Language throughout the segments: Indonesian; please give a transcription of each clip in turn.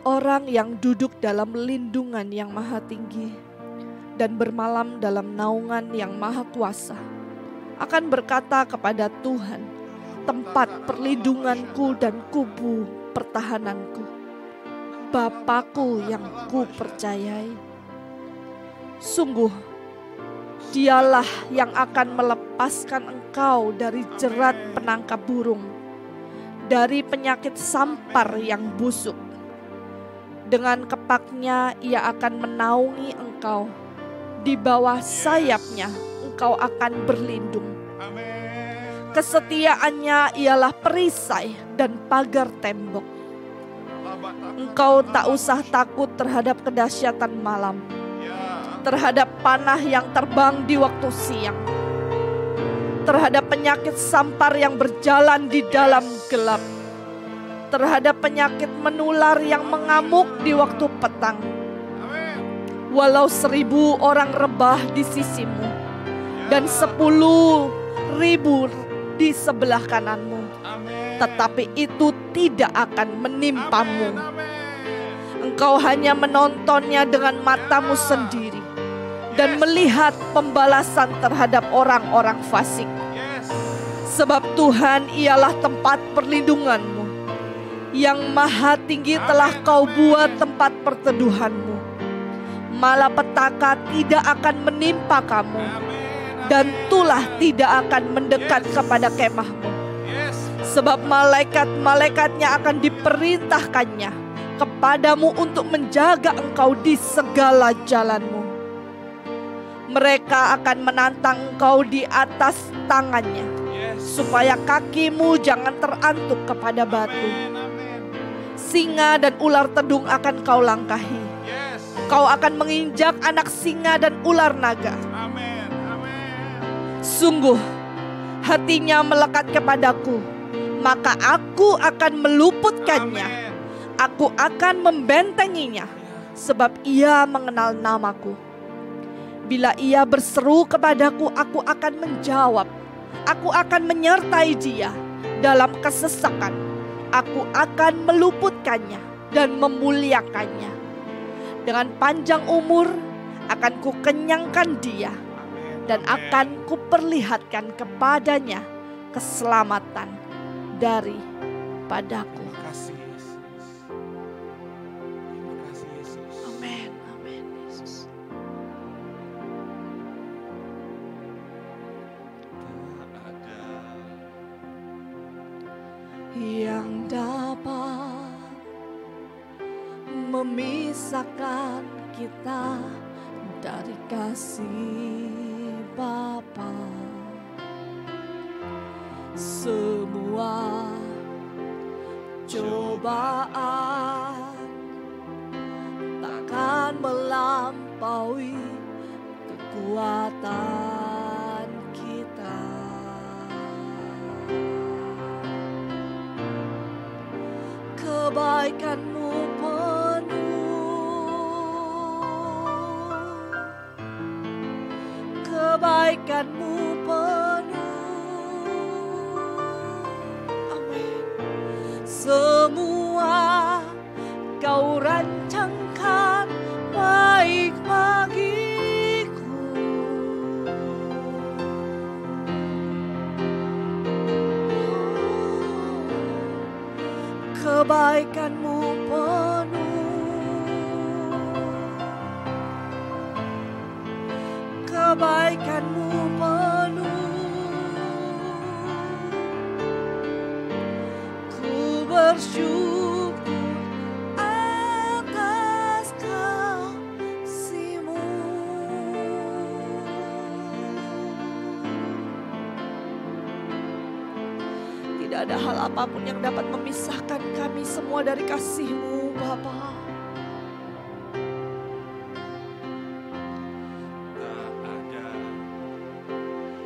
Orang yang duduk dalam lindungan yang maha tinggi dan bermalam dalam naungan yang maha kuasa akan berkata kepada Tuhan, tempat perlindunganku dan kubu pertahananku, Bapakku yang ku percayai. Sungguh, Dialah yang akan melepaskan engkau dari jerat penangkap burung, dari penyakit sampar yang busuk. Dengan kepaknya ia akan menaungi engkau, di bawah sayapnya engkau akan berlindung. Kesetiaannya ialah perisai dan pagar tembok. Engkau tak usah takut terhadap kedahsyatan malam, terhadap panah yang terbang di waktu siang, terhadap penyakit sampar yang berjalan di dalam gelap, terhadap penyakit menular yang mengamuk di waktu petang. Walau 1000 orang rebah di sisimu dan 10.000 di sebelah kananmu, tetapi itu tidak akan menimpamu. Engkau hanya menontonnya dengan matamu sendiri dan melihat pembalasan terhadap orang-orang fasik. Sebab Tuhan ialah tempat perlindunganmu, yang maha tinggi telah kau buat tempat perteduhanmu. Malapetaka tidak akan menimpa kamu, dan tulah tidak akan mendekat kepada kemahmu. Sebab malaikat-malaikatnya akan diperintahkannya kepadamu untuk menjaga engkau di segala jalanmu. Mereka akan menantang engkau di atas tangannya, supaya kakimu jangan terantuk kepada batu. Singa dan ular tedung akan kau langkahi. Kau akan menginjak anak singa dan ular naga. Sungguh, hatinya melekat kepadaku, maka aku akan meluputkannya. Aku akan membentenginya, sebab ia mengenal namaku. Bila ia berseru kepadaku, aku akan menjawab. Aku akan menyertai dia dalam kesesakan. Aku akan meluputkannya dan memuliakannya. Dengan panjang umur akan kukenyangkan dia, dan akan kuperlihatkan kepadanya keselamatan daripadaku. Amin, amin, Yesus. Yang dapat memisahkan kita dari kasih Bapa. Semua cobaan takkan melampaui kekuatan kita. Kebaikan-Mu penuh, kebaikan-Mu penuh. Amin. Semua Kau rancangkan baik bagiku. Kebaikan-Mu penuh, kebaikan-Mu penuh. Ku bersyukur atas kasih-Mu. Tidak ada hal apapun yang dapat memisahkan kami semua dari kasih-Mu, Bapa. Tak ada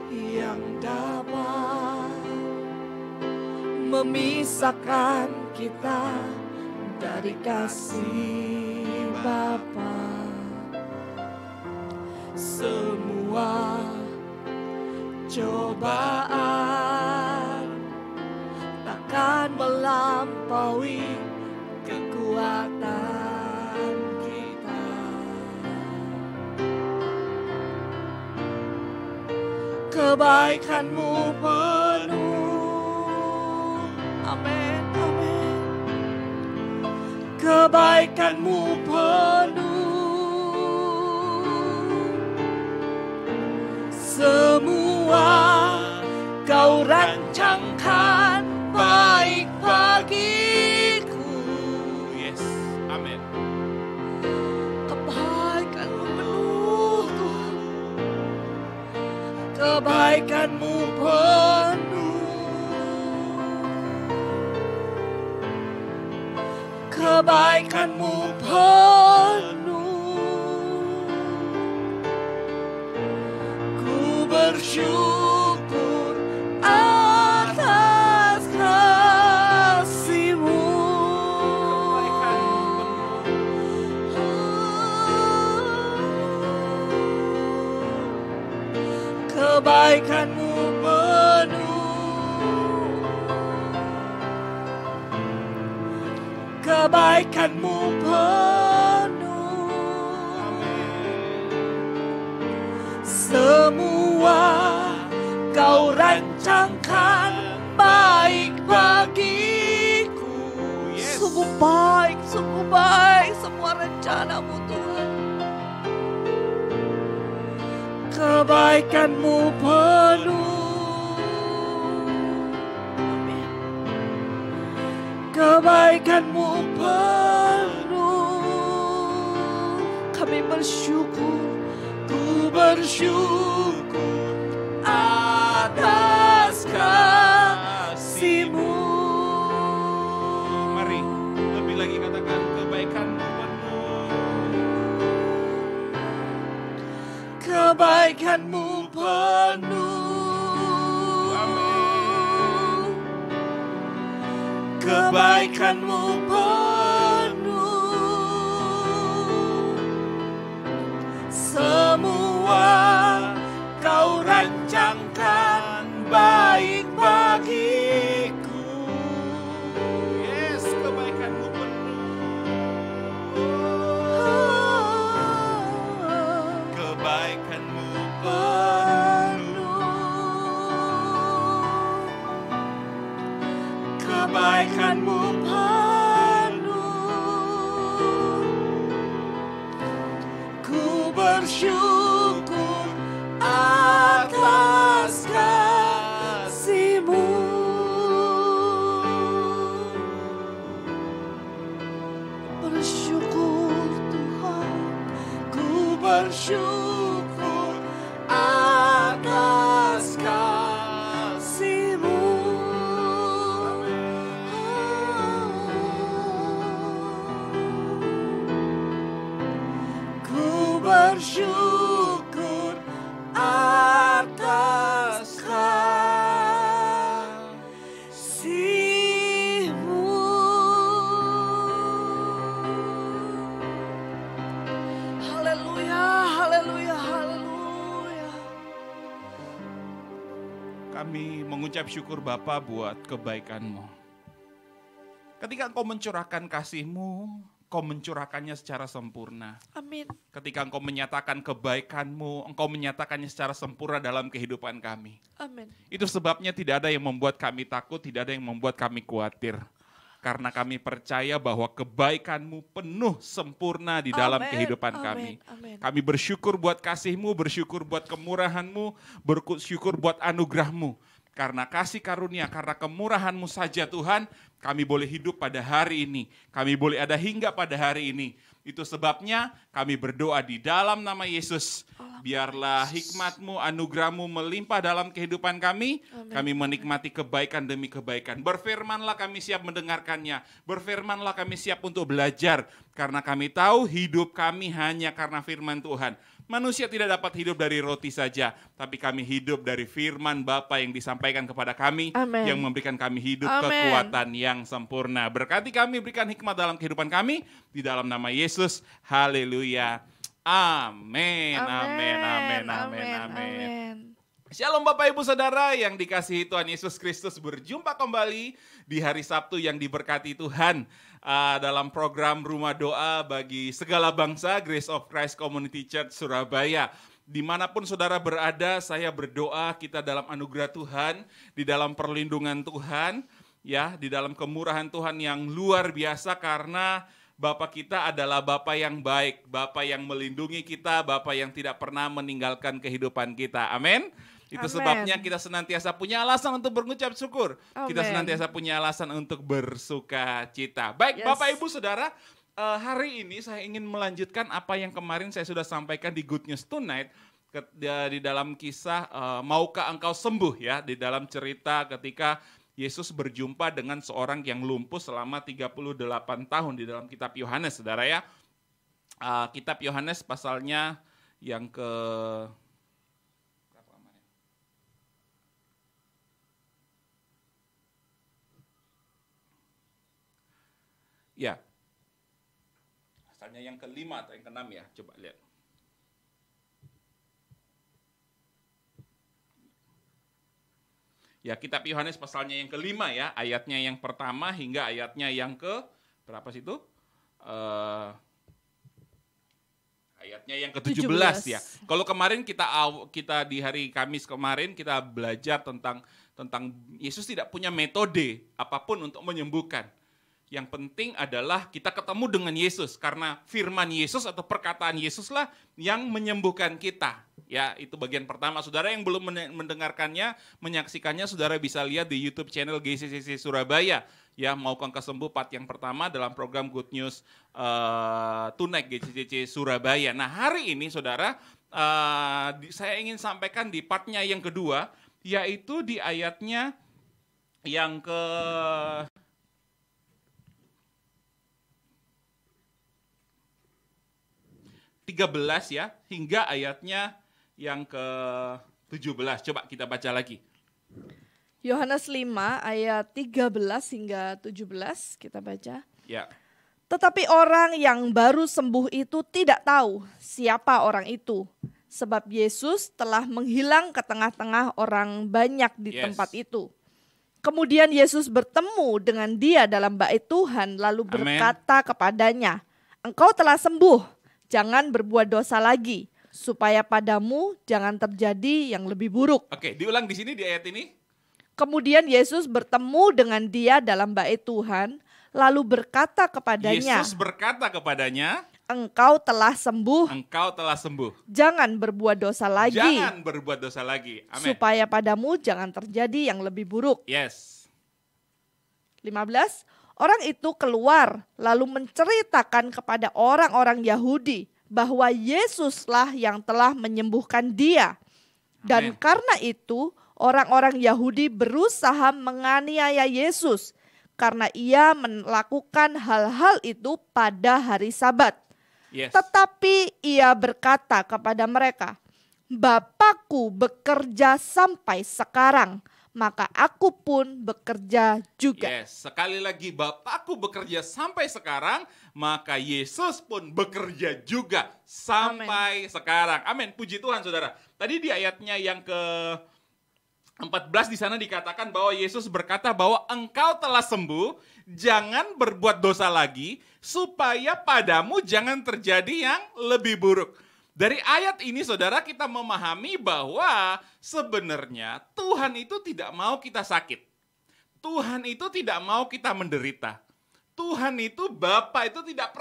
yang dapat memisahkan kita dari kasih Bapa. Semua cobaan takkan melampaui kekuatan kebaikan-Mu penuh. Amin, amin. Kebaikan-Mu penuh. Semua Kau rancangkan baik bagiku. Yes, amin. Kebaikan-Mu penuh Tuhan. Kebaikan-Mu penuh. Kebaikan-Mu penuh. Ku bersyukur atas kasih-Mu. Kebaikan-Mu penuh. Kebaikan-Mu penuh. Semua Kau rancangkan baik bagiku. Sungguh baik semua rencana-Mu Tuhan. Kebaikan-Mu penuh. Amin. Kebaikan-Mu penuh. Kami bersyukur, ku bersyukur atas kasih-Mu. Mari lebih lagi katakan kebaikan-Mu penuh. Kebaikan-Mu penuh. Amin. Kebaikan-Mu penuh. Semua Kau rancangkan baik bagiku. Yes, kebaikan-Mu penuh. Kebaikan-Mu Penuh. Kebaikan-Mu penuh. Ku bersyukur atas kasih-Mu. Bersyukur Tuhan, ku bersyukur atas kasih-Mu. Ku bersyukur atas kasih-Mu. Haleluya, haleluya, haleluya. Kami mengucap syukur Bapa buat kebaikan-Mu. Ketika Engkau mencurahkan kasih-Mu, Engkau mencurahkannya secara sempurna. Amin. Ketika Engkau menyatakan kebaikan-Mu, Engkau menyatakannya secara sempurna dalam kehidupan kami. Amin. Itu sebabnya tidak ada yang membuat kami takut, tidak ada yang membuat kami khawatir. Karena kami percaya bahwa kebaikan-Mu penuh sempurna di dalam Amin, kehidupan amin, kami. amin. Kami bersyukur buat kasih-Mu, bersyukur buat kemurahan-Mu, bersyukur buat anugerah-Mu. Karena kasih karunia, karena kemurahan-Mu saja Tuhan, kami boleh hidup pada hari ini. Kami boleh ada hingga pada hari ini. Itu sebabnya kami berdoa di dalam nama Yesus. Biarlah hikmat-Mu, anugerah-Mu melimpah dalam kehidupan kami. Amin. Kami menikmati kebaikan demi kebaikan. Berfirmanlah kami siap mendengarkannya. Berfirmanlah kami siap untuk belajar. Karena kami tahu hidup kami hanya karena firman Tuhan. Manusia tidak dapat hidup dari roti saja, tapi kami hidup dari firman Bapa yang disampaikan kepada kami, Amen. yang memberikan kami hidup Amen. kekuatan yang sempurna. Berkati kami, berikan hikmat dalam kehidupan kami, di dalam nama Yesus. Haleluya. Amin. Amin. Amin. Amin. Amin. Shalom Bapak Ibu Saudara yang dikasihi Tuhan Yesus Kristus, berjumpa kembali di hari Sabtu yang diberkati Tuhan dalam program Rumah Doa bagi segala bangsa Grace of Christ Community Church Surabaya. Dimanapun saudara berada, saya berdoa kita dalam anugerah Tuhan, di dalam perlindungan Tuhan, ya, di dalam kemurahan Tuhan yang luar biasa, karena Bapa kita adalah Bapa yang baik, Bapa yang melindungi kita, Bapa yang tidak pernah meninggalkan kehidupan kita. Amin. Itu sebabnya kita senantiasa punya alasan untuk mengucap syukur. Kita senantiasa punya alasan untuk bersuka cita. Baik, Bapak Ibu Saudara, hari ini saya ingin melanjutkan apa yang kemarin saya sudah sampaikan di Good News Tonight, di dalam kisah maukah engkau sembuh, ya, di dalam cerita ketika Yesus berjumpa dengan seorang yang lumpuh selama 38 tahun di dalam kitab Yohanes, saudara, ya. Kitab Yohanes pasalnya yang ke ya, pasalnya yang ke-5 atau yang ke-6 ya, coba lihat. Ya, kitab Yohanes pasalnya yang ke-5 ya, ayatnya yang pertama hingga ayatnya yang ke berapa sih itu? Ayatnya yang ke-17 ya. Kalau kemarin kita di hari Kamis kemarin kita belajar tentang Yesus tidak punya metode apapun untuk menyembuhkan. Yang penting adalah kita ketemu dengan Yesus, karena firman Yesus atau perkataan Yesuslah yang menyembuhkan kita. Ya, itu bagian pertama. Saudara yang belum mendengarkannya, menyaksikannya, saudara bisa lihat di YouTube channel GCCC Surabaya. Ya, maukah engkau sembuh part yang pertama dalam program Good News Tonight GCCC Surabaya. Nah, hari ini saudara, saya ingin sampaikan di partnya yang kedua, yaitu di ayatnya yang ke 13 ya, hingga ayatnya yang ke-17. Coba kita baca lagi. Yohanes 5 ayat 13 hingga 17 kita baca. Ya. Tetapi orang yang baru sembuh itu tidak tahu siapa orang itu, sebab Yesus telah menghilang ke tengah-tengah orang banyak di tempat itu. Kemudian Yesus bertemu dengan dia dalam bait Tuhan, lalu berkata kepadanya, "Engkau telah sembuh. Jangan berbuat dosa lagi, supaya padamu jangan terjadi yang lebih buruk." Oke, diulang di sini di ayat ini. Kemudian Yesus bertemu dengan dia dalam bait Tuhan, lalu berkata kepadanya, Yesus berkata kepadanya, "Engkau telah sembuh. Engkau telah sembuh. Jangan berbuat dosa lagi. Jangan berbuat dosa lagi." Amin. Supaya padamu jangan terjadi yang lebih buruk. Yes. 15. Orang itu keluar lalu menceritakan kepada orang-orang Yahudi bahwa Yesuslah yang telah menyembuhkan dia. Dan karena itu orang-orang Yahudi berusaha menganiaya Yesus karena ia melakukan hal-hal itu pada hari Sabat. Yes. Tetapi ia berkata kepada mereka, "Bapakku bekerja sampai sekarang, maka aku pun bekerja juga." Yes, sekali lagi, Bapakku bekerja sampai sekarang, maka Yesus pun bekerja juga sampai sekarang. Amin, puji Tuhan saudara. Tadi di ayatnya yang ke-14 di sana dikatakan bahwa Yesus berkata bahwa engkau telah sembuh, jangan berbuat dosa lagi, supaya padamu jangan terjadi yang lebih buruk. Dari ayat ini saudara kita memahami bahwa sebenarnya Tuhan itu tidak mau kita sakit. Tuhan itu tidak mau kita menderita. Tuhan itu Bapa itu tidak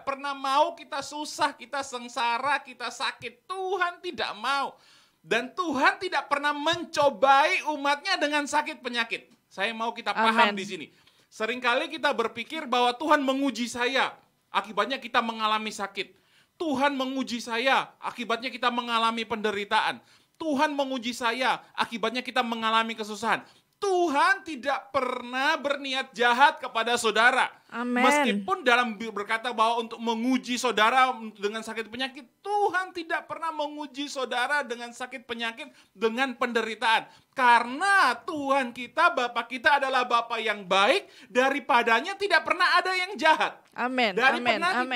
pernah mau kita susah, kita sengsara, kita sakit. Tuhan tidak mau. Dan Tuhan tidak pernah mencobai umatnya dengan sakit penyakit. Saya mau kita paham di sini. Seringkali kita berpikir bahwa Tuhan menguji saya, akibatnya kita mengalami sakit. Tuhan menguji saya, akibatnya kita mengalami penderitaan. Tuhan menguji saya, akibatnya kita mengalami kesusahan. Tuhan tidak pernah berniat jahat kepada saudara. Amen. Meskipun dalam berkata bahwa untuk menguji saudara dengan sakit penyakit, Tuhan tidak pernah menguji saudara dengan sakit penyakit, dengan penderitaan. Karena Tuhan kita, Bapa kita adalah Bapa yang baik, daripadanya tidak pernah ada yang jahat. Amin.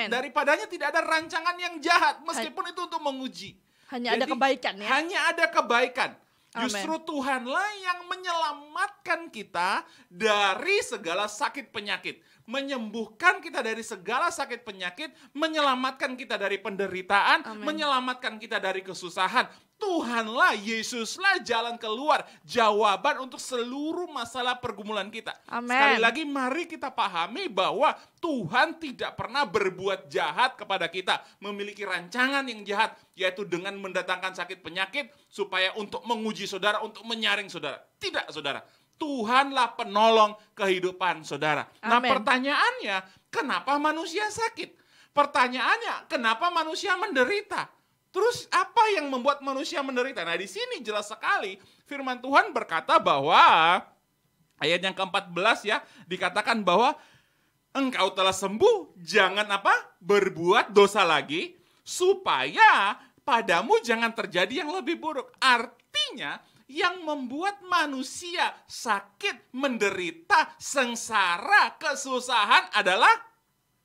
Daripadanya tidak ada rancangan yang jahat, meskipun itu untuk menguji. Hanya ada kebaikan ya. Hanya ada kebaikan. Amen. Justru Tuhanlah yang menyelamatkan kita dari segala sakit penyakit. menyembuhkan kita dari segala sakit penyakit, menyelamatkan kita dari penderitaan, menyelamatkan kita dari kesusahan. Tuhanlah, Yesuslah jalan keluar, jawaban untuk seluruh masalah pergumulan kita. Amen. Sekali lagi mari kita pahami bahwa Tuhan tidak pernah berbuat jahat kepada kita, memiliki rancangan yang jahat, yaitu dengan mendatangkan sakit penyakit supaya untuk menguji saudara, untuk menyaring saudara. Tidak, saudara. Tuhanlah penolong kehidupan saudara. Amen. Nah, pertanyaannya, kenapa manusia sakit? Pertanyaannya, kenapa manusia menderita? Terus apa yang membuat manusia menderita? Nah, di sini jelas sekali firman Tuhan berkata bahwa ayat yang ke-14 ya, dikatakan bahwa engkau telah sembuh, jangan apa? Berbuat dosa lagi, supaya padamu jangan terjadi yang lebih buruk. Artinya, yang membuat manusia sakit, menderita, sengsara, kesusahan adalah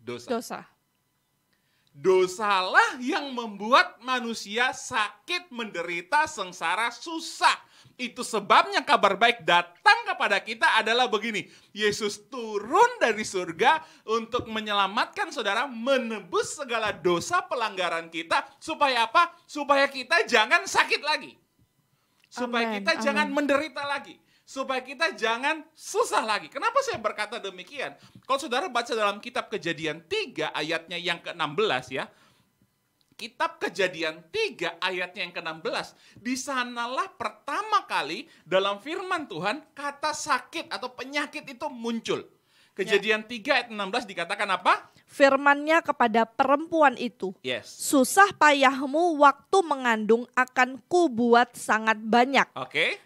dosa. Dosalah yang membuat manusia sakit, menderita, sengsara, susah. Itu sebabnya kabar baik datang kepada kita adalah begini. Yesus turun dari surga untuk menyelamatkan saudara, menebus segala dosa pelanggaran kita. Supaya apa? Supaya kita jangan sakit lagi. Supaya kita jangan menderita lagi. Supaya kita jangan susah lagi. Kenapa saya berkata demikian? Kalau saudara baca dalam kitab Kejadian 3 ayatnya yang ke-16 ya. Kitab Kejadian 3 ayatnya yang ke-16. Di sanalah pertama kali dalam firman Tuhan kata sakit atau penyakit itu muncul. Kejadian 3 ayat 16 dikatakan apa? Firman-Nya kepada perempuan itu, susah payahmu waktu mengandung akan kubuat sangat banyak.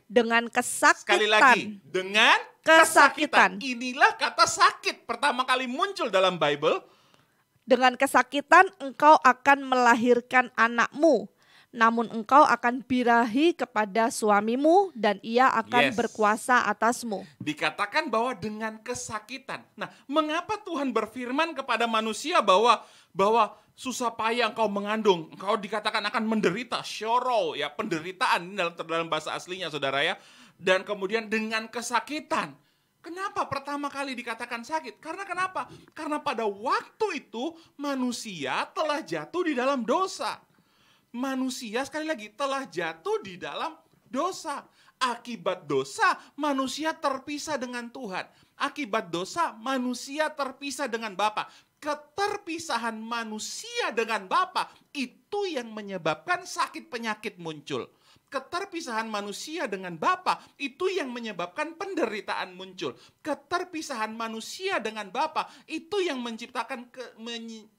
Dengan kesakitan. Sekali lagi, dengan kesakitan. Inilah kata sakit pertama kali muncul dalam Bible. Dengan kesakitan engkau akan melahirkan anakmu. Namun engkau akan birahi kepada suamimu dan ia akan berkuasa atasmu. Dikatakan bahwa dengan kesakitan. Nah, mengapa Tuhan berfirman kepada manusia bahwa susah payah engkau mengandung, engkau dikatakan akan menderita, syoro ya, penderitaan dalam bahasa aslinya saudara ya. Dan kemudian dengan kesakitan. Kenapa pertama kali dikatakan sakit? Karena kenapa? Karena pada waktu itu manusia telah jatuh di dalam dosa. Manusia sekali lagi telah jatuh di dalam dosa. Akibat dosa manusia terpisah dengan Tuhan. Akibat dosa manusia terpisah dengan Bapa. Keterpisahan manusia dengan Bapa itu yang menyebabkan sakit penyakit muncul. Keterpisahan manusia dengan Bapa itu yang menyebabkan penderitaan muncul. Keterpisahan manusia dengan Bapa itu yang menciptakan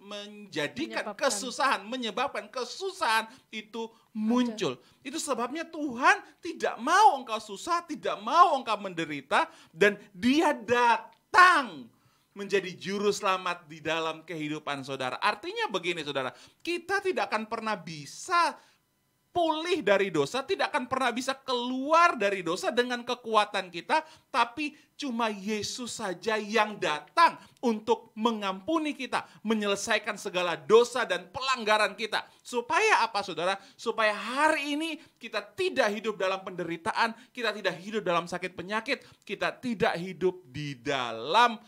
menjadikan kesusahan, menyebabkan kesusahan itu muncul. Itu sebabnya Tuhan tidak mau engkau susah, tidak mau engkau menderita, dan Dia datang menjadi juru selamat di dalam kehidupan saudara. Artinya begini saudara, kita tidak akan pernah bisa pulih dari dosa, tidak akan pernah bisa keluar dari dosa dengan kekuatan kita, tapi cuma Yesus saja yang datang untuk mengampuni kita, menyelesaikan segala dosa dan pelanggaran kita. Supaya apa saudara? Supaya hari ini kita tidak hidup dalam penderitaan, kita tidak hidup dalam sakit penyakit, kita tidak hidup di dalam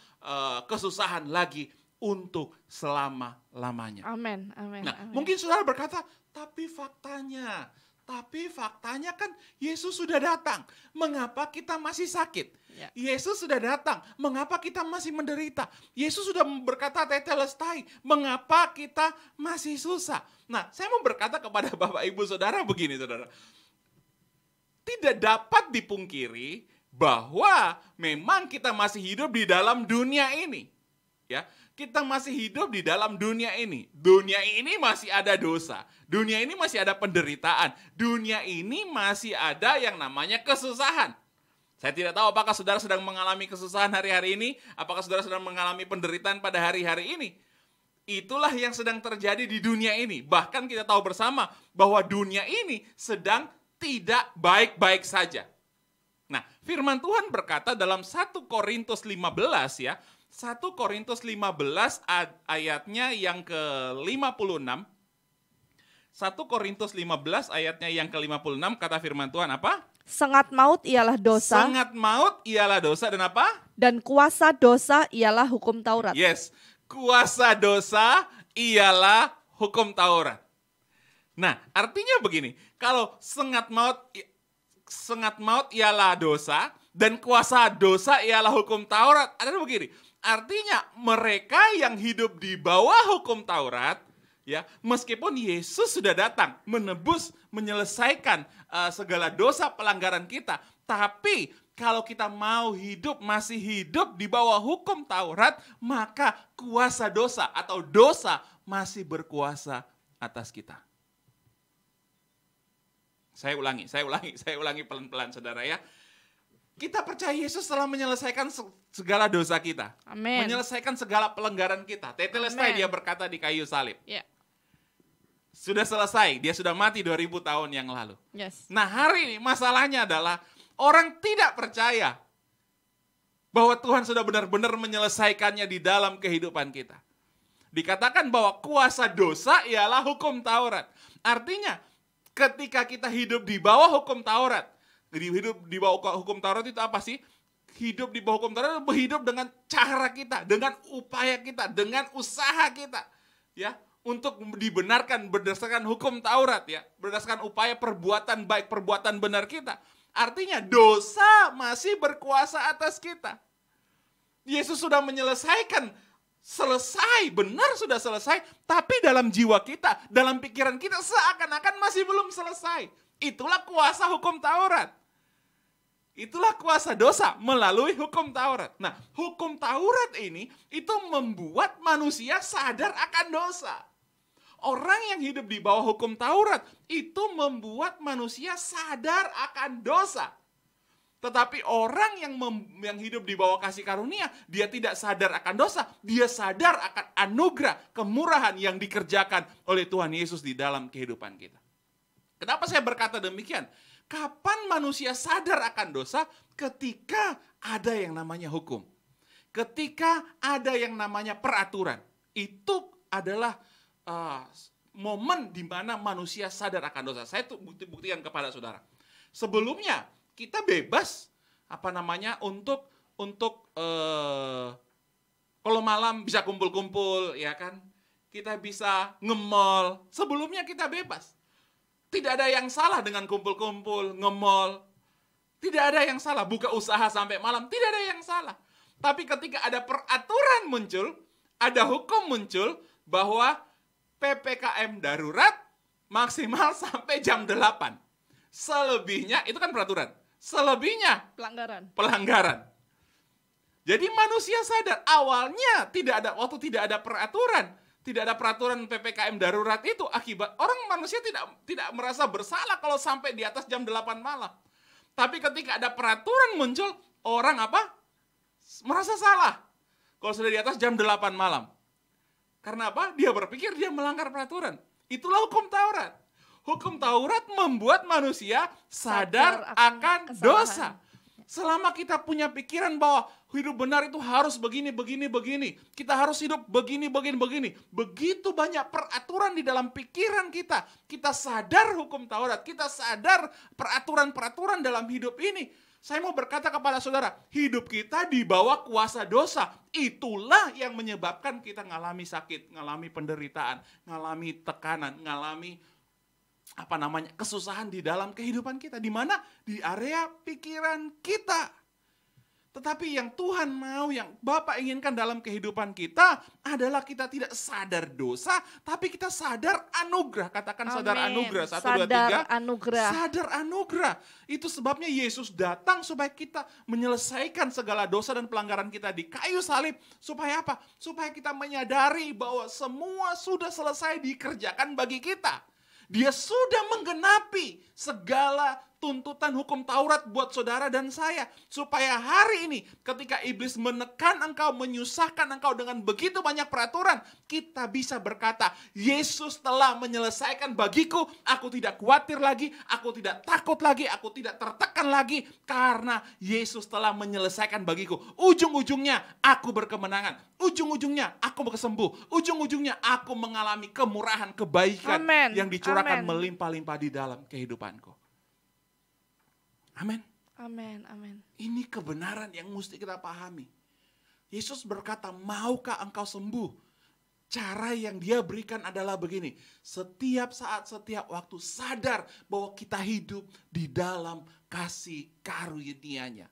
kesusahan lagi untuk selama-lamanya. Amin. Nah, mungkin saudara berkata, tapi faktanya kan Yesus sudah datang. Mengapa kita masih sakit? Yesus sudah datang. Mengapa kita masih menderita? Yesus sudah berkata tetelestai. Mengapa kita masih susah? Nah, saya mau berkata kepada Bapak Ibu Saudara begini saudara. Tidak dapat dipungkiri bahwa memang kita masih hidup di dalam dunia ini. Ya, kita masih hidup di dalam dunia ini. Dunia ini masih ada dosa. Dunia ini masih ada penderitaan. Dunia ini masih ada yang namanya kesusahan. Saya tidak tahu apakah saudara sedang mengalami kesusahan hari-hari ini. Apakah saudara sedang mengalami penderitaan pada hari-hari ini. Itulah yang sedang terjadi di dunia ini. Bahkan kita tahu bersama bahwa dunia ini sedang tidak baik-baik saja. Nah, firman Tuhan berkata dalam 1 Korintus 15 ya. 1 Korintus 15 ayatnya yang ke-56. 1 Korintus 15 ayatnya yang ke-56 kata firman Tuhan apa? Sengat maut ialah dosa. Sengat maut ialah dosa dan apa? Dan kuasa dosa ialah hukum Taurat. Yes, kuasa dosa ialah hukum Taurat. Nah, artinya begini, kalau sengat maut ialah dosa, dan kuasa dosa ialah hukum Taurat. Artinya begini, artinya mereka yang hidup di bawah hukum Taurat, ya, meskipun Yesus sudah datang menebus, menyelesaikan segala dosa pelanggaran kita, tapi kalau kita mau masih hidup di bawah hukum Taurat, maka kuasa dosa atau dosa masih berkuasa atas kita. Saya ulangi pelan-pelan saudara ya. Kita percaya Yesus telah menyelesaikan segala dosa kita. Amin. Menyelesaikan segala pelanggaran kita. Tetelestai dia berkata di kayu salib. Yeah. Sudah selesai, dia sudah mati 2000 tahun yang lalu. Yes. Nah hari ini masalahnya adalah orang tidak percaya bahwa Tuhan sudah benar-benar menyelesaikannya di dalam kehidupan kita. Dikatakan bahwa kuasa dosa ialah hukum Taurat. Artinya ketika kita hidup di bawah hukum Taurat, hidup di bawah hukum Taurat itu apa sih? Hidup di bawah hukum Taurat itu hidup dengan cara kita, dengan upaya kita, dengan usaha kita, ya, untuk dibenarkan berdasarkan hukum Taurat, ya, berdasarkan upaya perbuatan baik, perbuatan benar kita. Artinya dosa masih berkuasa atas kita. Yesus sudah menyelesaikan, selesai, benar sudah selesai, tapi dalam jiwa kita, dalam pikiran kita seakan-akan masih belum selesai. Itulah kuasa hukum Taurat. Itulah kuasa dosa melalui hukum Taurat. Nah, hukum Taurat ini itu membuat manusia sadar akan dosa. Orang yang hidup di bawah hukum Taurat itu membuat manusia sadar akan dosa. Tetapi orang yang hidup di bawah kasih karunia, dia tidak sadar akan dosa, dia sadar akan anugerah, kemurahan yang dikerjakan oleh Tuhan Yesus di dalam kehidupan kita. Kenapa saya berkata demikian? Kapan manusia sadar akan dosa? Ketika ada yang namanya hukum. Ketika ada yang namanya peraturan. Itu adalah momen di mana manusia sadar akan dosa. Saya tuh buktikan kepada saudara. Sebelumnya kita bebas untuk kalau malam bisa kumpul-kumpul, ya kan? Kita bisa nge-mall. Sebelumnya kita bebas. Tidak ada yang salah dengan kumpul-kumpul, nge-mall. Tidak ada yang salah, buka usaha sampai malam, tidak ada yang salah. Tapi ketika ada peraturan muncul, ada hukum muncul bahwa PPKM darurat maksimal sampai jam 8. Selebihnya, itu kan peraturan. Selebihnya pelanggaran. Jadi manusia sadar, awalnya waktu tidak ada peraturan, tidak ada peraturan PPKM darurat itu akibat manusia tidak merasa bersalah kalau sampai di atas jam 8 malam. Tapi ketika ada peraturan muncul, orang merasa salah kalau sudah di atas jam 8 malam. Karena apa? Dia berpikir dia melanggar peraturan. Itulah hukum Taurat. Hukum Taurat membuat manusia sadar akan dosa. Selama kita punya pikiran bahwa hidup benar itu harus begini. Kita harus hidup begini. Begitu banyak peraturan di dalam pikiran kita. Kita sadar hukum Taurat. Kita sadar peraturan-peraturan dalam hidup ini. Saya mau berkata kepada saudara, hidup kita di bawah kuasa dosa. Itulah yang menyebabkan kita ngalami sakit, ngalami penderitaan, ngalami tekanan, ngalami kesusahan di dalam kehidupan kita. Di mana? Di area pikiran kita. Tetapi yang Tuhan mau, yang Bapa inginkan dalam kehidupan kita adalah kita tidak sadar dosa, tapi kita sadar anugerah. Katakan amin. Sadar anugerah. 1, 2, 3. Anugerah. Sadar anugerah. Itu sebabnya Yesus datang supaya kita menyelesaikan segala dosa dan pelanggaran kita di kayu salib. Supaya apa? Supaya kita menyadari bahwa semua sudah selesai dikerjakan bagi kita. Dia sudah menggenapi segala tuntutan hukum Taurat buat saudara dan saya. Supaya hari ini ketika iblis menekan engkau, menyusahkan engkau dengan begitu banyak peraturan, kita bisa berkata, Yesus telah menyelesaikan bagiku. Aku tidak khawatir lagi, aku tidak takut lagi, aku tidak tertekan lagi. Karena Yesus telah menyelesaikan bagiku. Ujung-ujungnya aku berkemenangan. Ujung-ujungnya aku berkesembuh. Ujung-ujungnya aku mengalami kemurahan, kebaikan yang dicurahkan melimpah-limpah di dalam kehidupanku. Amin. Amin, amin. Ini kebenaran yang mesti kita pahami. Yesus berkata, maukah engkau sembuh? Cara yang dia berikan adalah begini. Setiap saat, setiap waktu sadar bahwa kita hidup di dalam kasih karunia-Nya.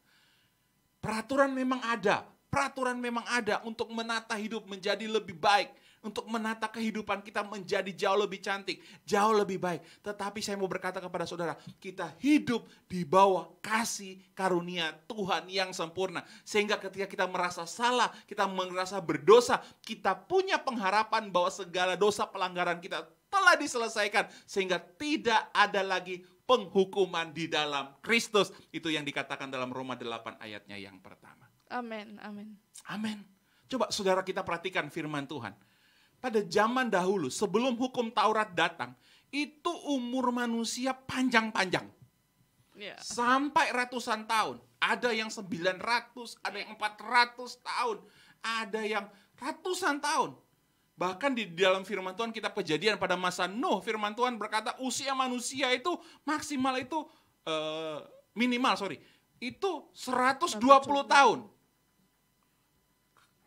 Peraturan memang ada. Peraturan memang ada untuk menata hidup menjadi lebih baik. Untuk menata kehidupan kita menjadi jauh lebih cantik, jauh lebih baik. Tetapi saya mau berkata kepada saudara, kita hidup di bawah kasih karunia Tuhan yang sempurna. Sehingga ketika kita merasa salah, kita merasa berdosa, kita punya pengharapan bahwa segala dosa pelanggaran kita telah diselesaikan. Sehingga tidak ada lagi penghukuman di dalam Kristus. Itu yang dikatakan dalam Roma 8 ayatnya yang pertama. Amin, amin. Amin. Coba saudara kita perhatikan firman Tuhan. Pada zaman dahulu, sebelum hukum Taurat datang, itu umur manusia panjang-panjang. Yeah. Sampai ratusan tahun. Ada yang 900, ada yang 400 tahun. Ada yang ratusan tahun. Bahkan di dalam firman Tuhan kitab Kejadian pada masa Nuh, firman Tuhan berkata usia manusia itu maksimal itu itu 120 tahun.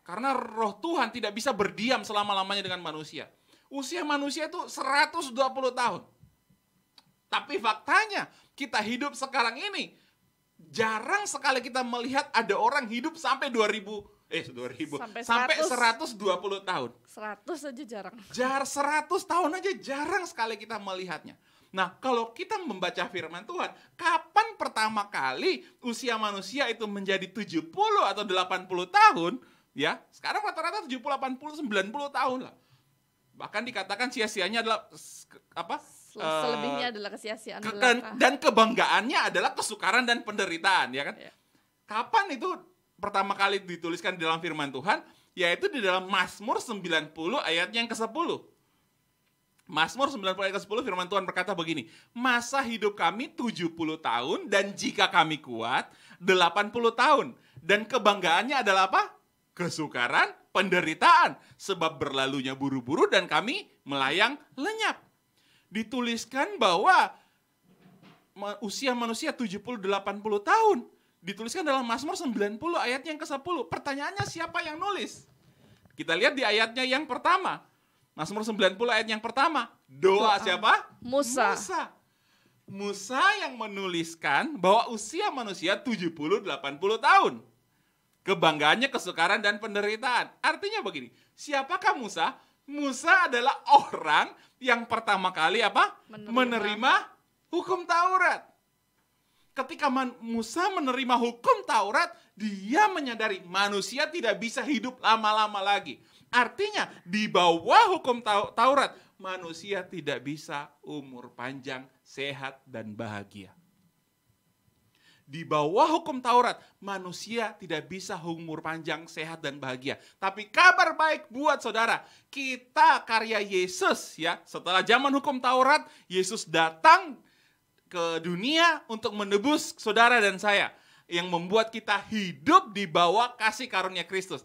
Karena roh Tuhan tidak bisa berdiam selama-lamanya dengan manusia. Usia manusia itu 120 tahun. Tapi faktanya, kita hidup sekarang ini, jarang sekali kita melihat ada orang hidup sampai 120 tahun. 100 aja jarang. 100 tahun aja jarang sekali kita melihatnya. Nah, kalau kita membaca firman Tuhan, kapan pertama kali usia manusia itu menjadi 70 atau 80 tahun? Ya, sekarang rata-rata 70, 80, 90 tahun lah. Bahkan dikatakan sia-sianya adalah apa? Selebihnya adalah kesia-siaan dan kebanggaannya adalah kesukaran dan penderitaan, ya kan? Ya. Kapan itu pertama kali dituliskan di dalam firman Tuhan? Yaitu di dalam Mazmur 90 ayat yang ke-10. Mazmur 90 ayat ke-10 firman Tuhan berkata begini, masa hidup kami 70 tahun dan jika kami kuat 80 tahun. Dan kebanggaannya adalah apa? Kesukaran, penderitaan, sebab berlalunya buru-buru dan kami melayang lenyap. Dituliskan bahwa usia manusia 70-80 tahun. Dituliskan dalam Mazmur 90 ayat yang ke-10. Pertanyaannya siapa yang nulis? Kita lihat di ayatnya yang pertama. Mazmur 90 ayat yang pertama. Doa siapa? Musa. Musa yang menuliskan bahwa usia manusia 70-80 tahun. Kebanggaannya kesukaran dan penderitaan. Artinya begini, siapakah Musa? Musa adalah orang yang pertama kali apa? Menerima hukum Taurat. Ketika Musa menerima hukum Taurat, dia menyadari manusia tidak bisa hidup lama-lama lagi. Artinya di bawah hukum Taurat, manusia tidak bisa umur panjang, sehat, dan bahagia. Di bawah hukum Taurat, manusia tidak bisa umur panjang, sehat, dan bahagia. Tapi kabar baik buat saudara, kita karya Yesus ya. Setelah zaman hukum Taurat, Yesus datang ke dunia untuk menebus saudara dan saya. Yang membuat kita hidup di bawah kasih karunia Kristus.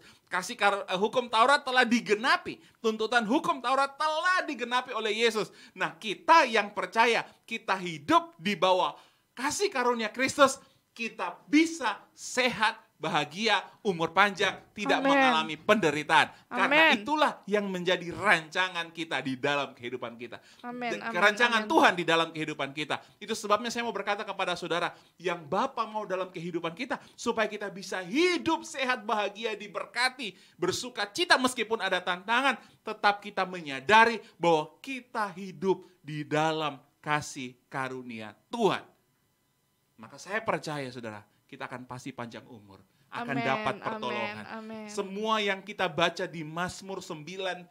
Hukum Taurat telah digenapi. Tuntutan hukum Taurat telah digenapi oleh Yesus. Nah, kita yang percaya, kita hidup di bawah kasih karunia Kristus, kita bisa sehat, bahagia, umur panjang, tidak mengalami penderitaan. Karena itulah yang menjadi rancangan kita di dalam kehidupan kita. Rancangan Tuhan di dalam kehidupan kita. Itu sebabnya saya mau berkata kepada saudara, yang Bapa mau dalam kehidupan kita, supaya kita bisa hidup sehat, bahagia, diberkati, bersuka cita meskipun ada tantangan, tetap kita menyadari bahwa kita hidup di dalam kasih karunia Tuhan. Maka saya percaya saudara, kita akan pasti panjang umur, akan dapat pertolongan. Semua yang kita baca di Mazmur 91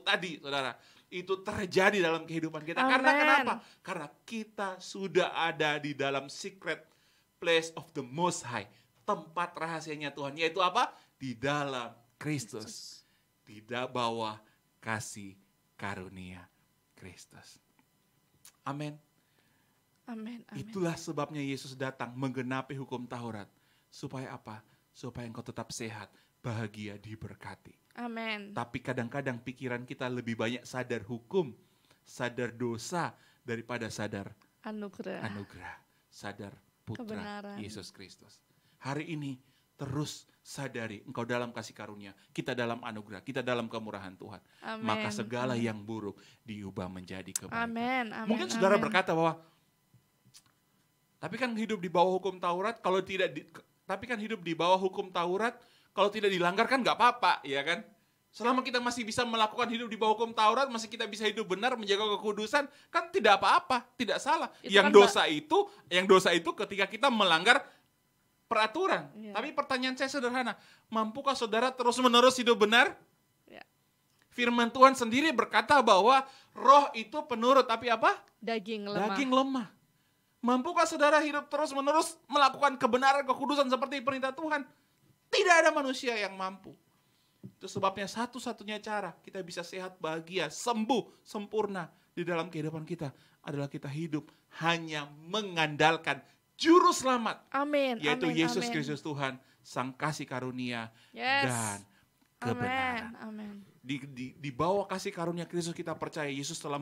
tadi saudara, itu terjadi dalam kehidupan kita. Karena kenapa? Karena kita sudah ada di dalam secret place of the Most High. Tempat rahasianya Tuhan, yaitu apa? Di dalam Kristus. Di bawah kasih karunia Kristus. Amin. Amin. Itulah sebabnya Yesus datang menggenapi hukum Taurat. Supaya apa? Supaya engkau tetap sehat, bahagia, diberkati. Amin. Tapi kadang-kadang pikiran kita lebih banyak sadar hukum, sadar dosa, daripada sadar anugerah, sadar Putra Kebenaran. Yesus Kristus. Hari ini terus sadari engkau dalam kasih karunia, kita dalam anugerah, kita dalam kemurahan Tuhan. Amen. Maka segala yang buruk diubah menjadi kebaikan. Amin. Amin. Mungkin saudara Amin. berkata bahwa, tapi kan hidup di bawah hukum Taurat, kalau tidak dilanggar kan nggak apa-apa, ya kan? Selama kita masih bisa melakukan hidup di bawah hukum Taurat, masih kita bisa hidup benar, menjaga kekudusan, kan tidak apa-apa, tidak salah. Yang dosa itu ketika kita melanggar peraturan. Ya. Tapi pertanyaan saya sederhana, mampukah saudara terus-menerus hidup benar? Ya. Firman Tuhan sendiri berkata bahwa roh itu penurut, tapi apa? Daging lemah. Daging lemah. Mampukah saudara hidup terus-menerus melakukan kebenaran, kekudusan seperti perintah Tuhan? Tidak ada manusia yang mampu. Itu sebabnya satu-satunya cara kita bisa sehat, bahagia, sembuh, sempurna di dalam kehidupan kita adalah kita hidup hanya mengandalkan Juru Selamat. Amin. Yaitu amin, Yesus amin. Kristus Tuhan, Sang Kasih Karunia Yes. dan kebenaran. Amin. Di bawah kasih karunia Kristus kita percaya Yesus telah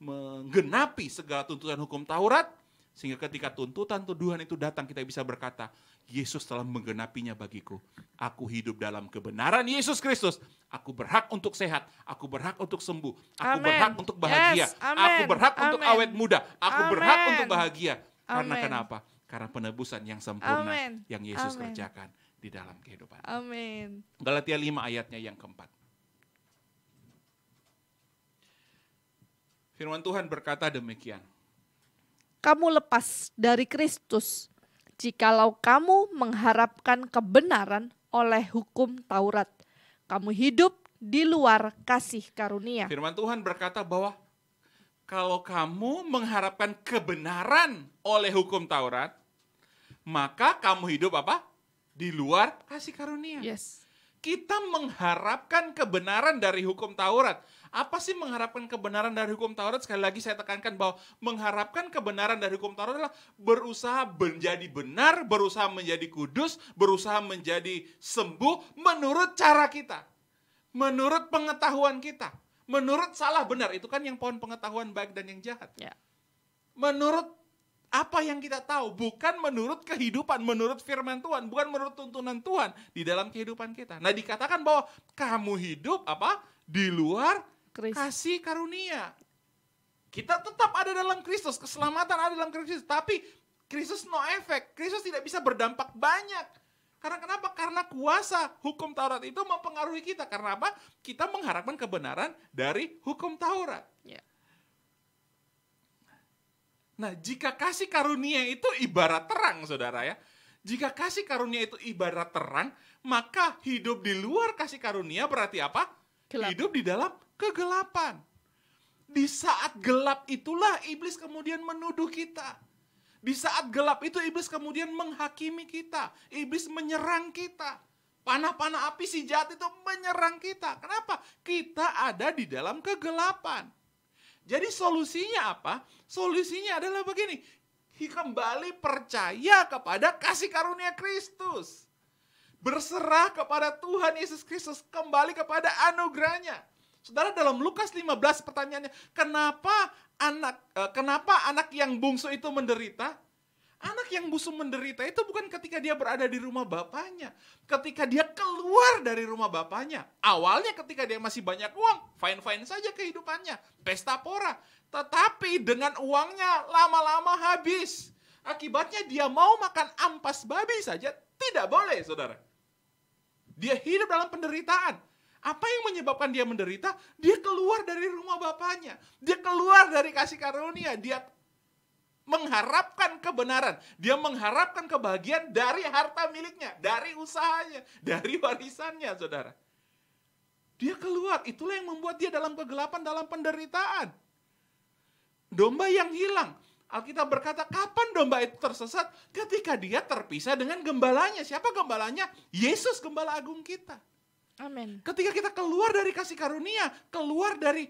menggenapi segala tuntutan hukum Taurat, sehingga ketika tuntutan tuduhan itu datang kita bisa berkata, Yesus telah menggenapinya bagiku. Aku hidup dalam kebenaran Yesus Kristus. Aku berhak untuk sehat, aku berhak untuk sembuh, aku Amen. berhak untuk bahagia, Yes. Amen. aku berhak untuk Amen. awet muda, aku Amen. berhak untuk bahagia. Karena Amen. kenapa? Karena penebusan yang sempurna Amen. yang Yesus Amen. kerjakan di dalam kehidupan. Amin. Galatia 5 ayatnya yang keempat. Firman Tuhan berkata demikian. Kamu lepas dari Kristus jikalau kamu mengharapkan kebenaran oleh hukum Taurat. Kamu hidup di luar kasih karunia. Firman Tuhan berkata bahwa kalau kamu mengharapkan kebenaran oleh hukum Taurat, maka kamu hidup apa? Di luar kasih karunia. Yes. Kita mengharapkan kebenaran dari hukum Taurat. Apa sih mengharapkan kebenaran dari hukum Taurat? Sekali lagi saya tekankan bahwa mengharapkan kebenaran dari hukum Taurat adalah berusaha menjadi benar, berusaha menjadi kudus, berusaha menjadi sembuh menurut cara kita. Menurut pengetahuan kita. Menurut salah benar. Itu kan yang pohon pengetahuan baik dan yang jahat. Ya. Menurut apa yang kita tahu, bukan menurut kehidupan, menurut firman Tuhan, bukan menurut tuntunan Tuhan di dalam kehidupan kita. Nah, dikatakan bahwa kamu hidup apa? Di luar kasih karunia. Kita tetap ada dalam Kristus, keselamatan ada dalam Kristus, tapi Kristus no efek. Kristus tidak bisa berdampak banyak. Karena kenapa? Karena kuasa hukum Taurat itu mempengaruhi kita. Karena apa? Kita mengharapkan kebenaran dari hukum Taurat. Ya. Nah, jika kasih karunia itu ibarat terang, saudara ya. Jika kasih karunia itu ibarat terang, maka hidup di luar kasih karunia berarti apa? Gelap. Hidup di dalam kegelapan. Di saat gelap itulah iblis kemudian menuduh kita. Di saat gelap itu iblis kemudian menghakimi kita. Iblis menyerang kita. Panah-panah api si jahat itu menyerang kita. Kenapa? Kita ada di dalam kegelapan. Jadi solusinya apa? Solusinya adalah begini. Kembali percaya kepada kasih karunia Kristus. Berserah kepada Tuhan Yesus Kristus. Kembali kepada anugerahnya. Saudara, dalam Lukas 15 pertanyaannya. Kenapa anak yang bungsu itu menderita? Anak yang bungsu menderita itu bukan ketika dia berada di rumah bapaknya. Ketika dia keluar dari rumah bapaknya. Awalnya ketika dia masih banyak uang, fine-fine saja kehidupannya. Pesta pora. Tetapi dengan uangnya lama-lama habis. Akibatnya dia mau makan ampas babi saja. Tidak boleh, saudara. Dia hidup dalam penderitaan. Apa yang menyebabkan dia menderita? Dia keluar dari rumah bapaknya. Dia keluar dari kasih karunia. Dia mengharapkan kebenaran. Dia mengharapkan kebahagiaan dari harta miliknya, dari usahanya, dari warisannya, saudara. Dia keluar, itulah yang membuat dia dalam kegelapan, dalam penderitaan. Domba yang hilang. Alkitab berkata, kapan domba itu tersesat? Ketika dia terpisah dengan gembalanya. Siapa gembalanya? Yesus, gembala agung kita. Amin. Ketika kita keluar dari kasih karunia, keluar dari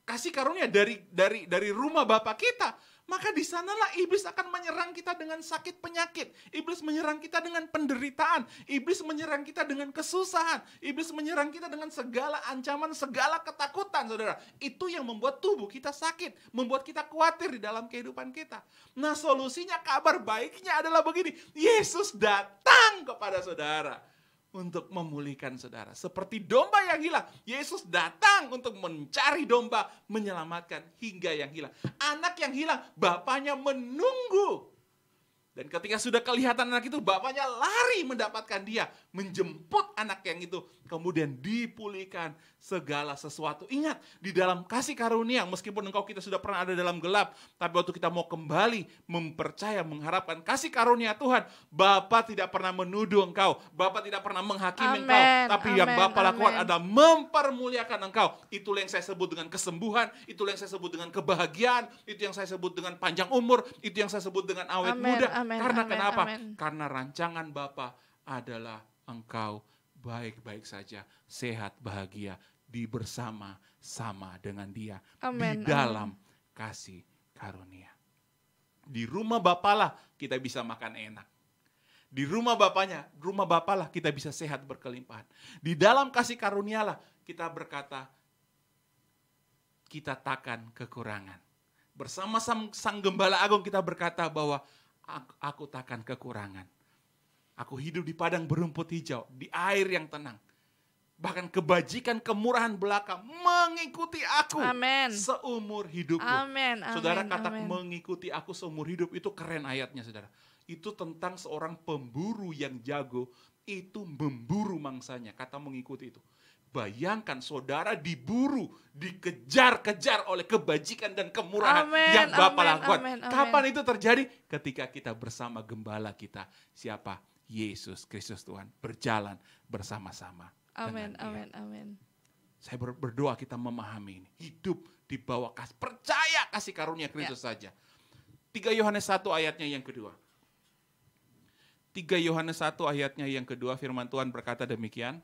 kasih karunia dari rumah Bapa kita, maka di sanalah iblis akan menyerang kita dengan sakit penyakit. Iblis menyerang kita dengan penderitaan. Iblis menyerang kita dengan kesusahan. Iblis menyerang kita dengan segala ancaman, segala ketakutan, saudara. Itu yang membuat tubuh kita sakit, membuat kita khawatir di dalam kehidupan kita. Nah, solusinya, kabar baiknya adalah begini. Yesus datang kepada saudara untuk memulihkan saudara. Seperti domba yang hilang, Yesus datang untuk mencari domba, menyelamatkan hingga yang hilang. Anak yang hilang, bapaknya menunggu. Dan ketika sudah kelihatan anak itu, bapaknya lari mendapatkan dia, menjemput anak yang itu, kemudian dipulihkan segala sesuatu. Ingat, di dalam kasih karunia, meskipun kita sudah pernah ada dalam gelap, tapi waktu kita mau kembali mempercaya, mengharapkan kasih karunia Tuhan, Bapa tidak pernah menuduh engkau, Bapa tidak pernah menghakimi engkau, tapi yang Bapa lakukan adalah mempermuliakan engkau. Itulah yang saya sebut dengan kesembuhan, itulah yang saya sebut dengan kebahagiaan, itu yang saya sebut dengan panjang umur, itu yang saya sebut dengan awet muda. Karena kenapa? Karena rancangan Bapa adalah engkau baik-baik saja, sehat, bahagia, di bersama-sama dengan Dia, di dalam kasih karunia. Di rumah Bapa lah kita bisa makan enak. Di rumah Bapa lah kita bisa sehat berkelimpahan. Di dalam kasih karunia lah kita berkata, kita takkan kekurangan. Bersama Sang Gembala Agung kita berkata bahwa aku takkan kekurangan. Aku hidup di padang berumput hijau, di air yang tenang. Bahkan kebajikan, kemurahan belaka mengikuti aku seumur hidupku. Saudara, kata mengikuti aku seumur hidup itu keren ayatnya, saudara. Itu tentang seorang pemburu yang jago, itu memburu mangsanya. Kata mengikuti itu. Bayangkan saudara diburu, dikejar-kejar oleh kebajikan dan kemurahan yang Bapa lakukan. Kapan itu terjadi? Ketika kita bersama Gembala kita. Siapa? Yesus Kristus Tuhan. Berjalan bersama-sama. Amin. Saya berdoa kita memahami ini. Hidup di bawah kasih. Percaya kasih karunia Kristus saja. 3 Yohanes 1 ayatnya yang kedua. 3 Yohanes 1 ayatnya yang kedua, firman Tuhan berkata demikian.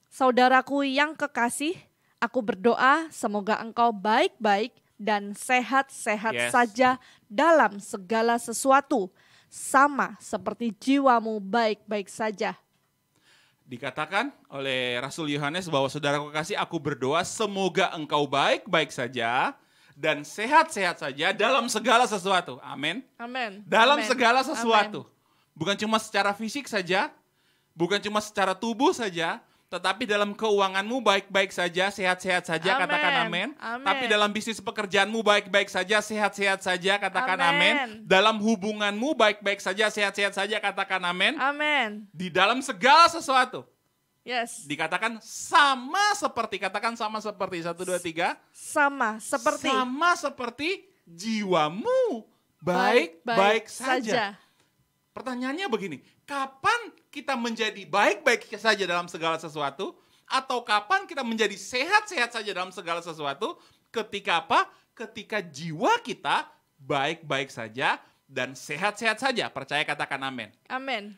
Saudaraku yang kekasih, aku berdoa semoga engkau baik-baik dan sehat-sehat saja dalam segala sesuatu, sama seperti jiwamu baik-baik saja. Dikatakan oleh Rasul Yohanes bahwa saudaraku kekasih, aku berdoa semoga engkau baik-baik saja dan sehat-sehat saja dalam segala sesuatu. Amin. Dalam segala sesuatu. Bukan cuma secara fisik saja, bukan cuma secara tubuh saja, tetapi dalam keuanganmu baik-baik saja, sehat-sehat saja, katakan amin. Tapi dalam bisnis pekerjaanmu baik-baik saja, sehat-sehat saja, katakan amin. Dalam hubunganmu baik-baik saja, sehat-sehat saja, katakan amin. Di dalam segala sesuatu. Dikatakan sama seperti, katakan sama seperti, 1, 2, 3. Sama seperti jiwamu baik-baik saja. Pertanyaannya begini, kapan kita menjadi baik-baik saja dalam segala sesuatu? Atau kapan kita menjadi sehat-sehat saja dalam segala sesuatu? Ketika apa? Ketika jiwa kita baik-baik saja dan sehat-sehat saja. Percaya, katakan amin.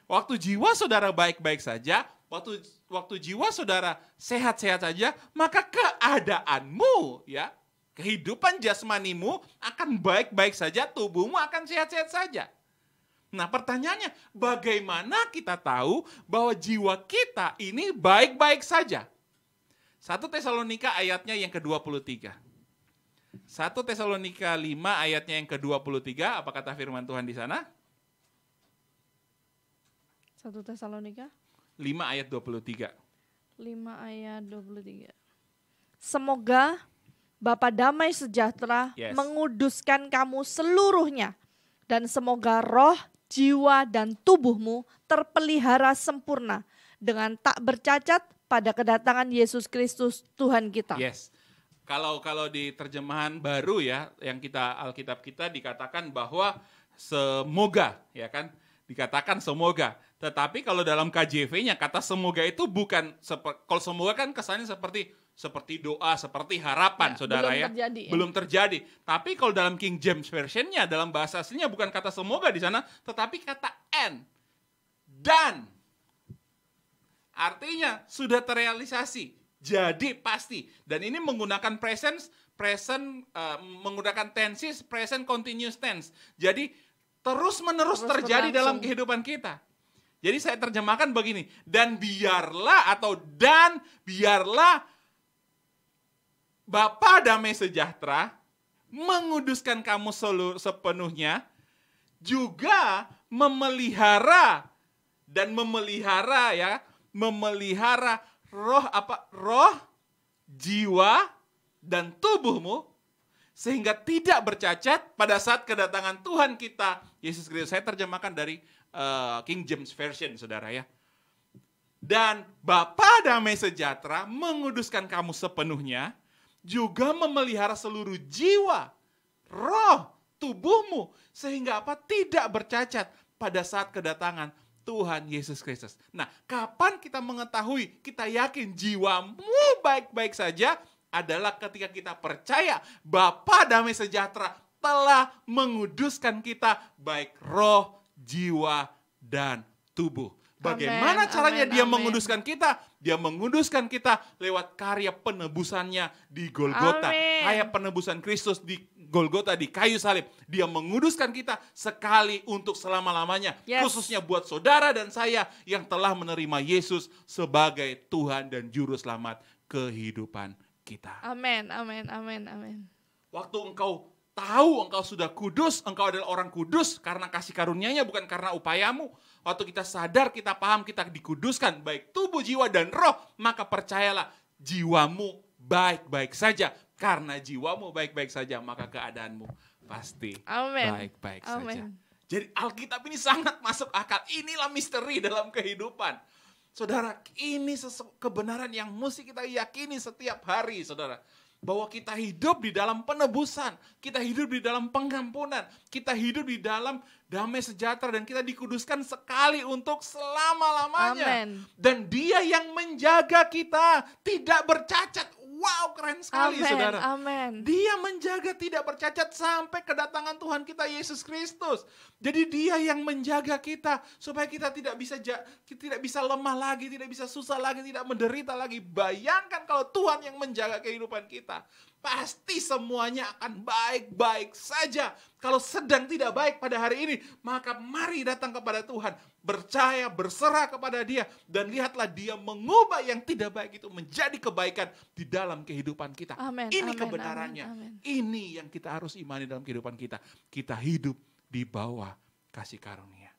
Waktu jiwa saudara baik-baik saja, waktu jiwa saudara sehat-sehat saja, maka keadaanmu, ya, kehidupan jasmanimu akan baik-baik saja, tubuhmu akan sehat-sehat saja. Nah, pertanyaannya, bagaimana kita tahu bahwa jiwa kita ini baik-baik saja? 1 Tesalonika ayatnya yang ke-23. 1 Tesalonika 5 ayatnya yang ke-23, apa kata firman Tuhan di sana? 1 Tesalonika 5 ayat 23. 5 ayat 23. Semoga Bapa damai sejahtera menguduskan kamu seluruhnya, dan semoga roh, jiwa dan tubuhmu terpelihara sempurna dengan tak bercacat pada kedatangan Yesus Kristus Tuhan kita. Kalau di terjemahan baru ya, yang Alkitab kita dikatakan bahwa semoga, ya kan? Dikatakan semoga. Tetapi kalau dalam KJV-nya kata semoga itu bukan, kalau semoga kan kesannya seperti doa, seperti harapan, saudara ya. Belum terjadi. Tapi kalau dalam King James Version-nya, dalam bahasa aslinya bukan kata semoga di sana, tetapi kata and. Dan. Artinya sudah terrealisasi. Jadi pasti. Dan ini menggunakan present menggunakan tenses present continuous tense. Jadi terus-menerus terjadi dalam kehidupan kita. Jadi saya terjemahkan begini, dan biarlah Bapa damai sejahtera menguduskan kamu sepenuhnya, juga memelihara roh, jiwa, dan tubuhmu, sehingga tidak bercacat pada saat kedatangan Tuhan kita Yesus Kristus. Saya terjemahkan dari King James Version, saudara ya. Dan Bapa damai sejahtera menguduskan kamu sepenuhnya, juga memelihara seluruh jiwa, roh, tubuhmu, sehingga tidak bercacat pada saat kedatangan Tuhan Yesus Kristus. Nah, kapan kita mengetahui, kita yakin jiwamu baik-baik saja, adalah ketika kita percaya Bapa damai sejahtera telah menguduskan kita, baik roh, jiwa, dan tubuh. Bagaimana caranya dia menguduskan kita? Dia menguduskan kita lewat karya penebusannya di Golgota. Karya penebusan Kristus di Golgota, di kayu salib. Dia menguduskan kita sekali untuk selama-lamanya. Khususnya buat saudara dan saya yang telah menerima Yesus sebagai Tuhan dan Juru Selamat kehidupan kita. Amin, amin, amin, amin. Waktu engkau tahu engkau sudah kudus, engkau adalah orang kudus karena kasih karunia-Nya, bukan karena upayamu. Waktu kita sadar, kita paham, kita dikuduskan, baik tubuh, jiwa, dan roh, maka percayalah, jiwamu baik-baik saja. Karena jiwamu baik-baik saja, maka keadaanmu pasti baik-baik saja. Jadi Alkitab ini sangat masuk akal. Inilah misteri dalam kehidupan. Saudara, ini kebenaran yang mesti kita yakini setiap hari, saudara. Bahwa kita hidup di dalam penebusan, kita hidup di dalam pengampunan, kita hidup di dalam damai sejahtera, dan kita dikuduskan sekali untuk selama-lamanya. Amen. Dan Dia yang menjaga kita tidak bercacat. Wow, keren sekali, saudara. Amen. Dia menjaga tidak bercacat sampai kedatangan Tuhan kita Yesus Kristus. Jadi Dia yang menjaga kita supaya kita tidak bisa lemah lagi, tidak bisa susah lagi, tidak menderita lagi. Bayangkan kalau Tuhan yang menjaga kehidupan kita, pasti semuanya akan baik-baik saja. Kalau sedang tidak baik pada hari ini, maka mari datang kepada Tuhan, percaya, berserah kepada Dia, dan lihatlah Dia mengubah yang tidak baik itu menjadi kebaikan di dalam kehidupan kita. Ini kebenarannya. Ini yang kita harus imani dalam kehidupan kita. Kita hidup di bawah kasih karunia.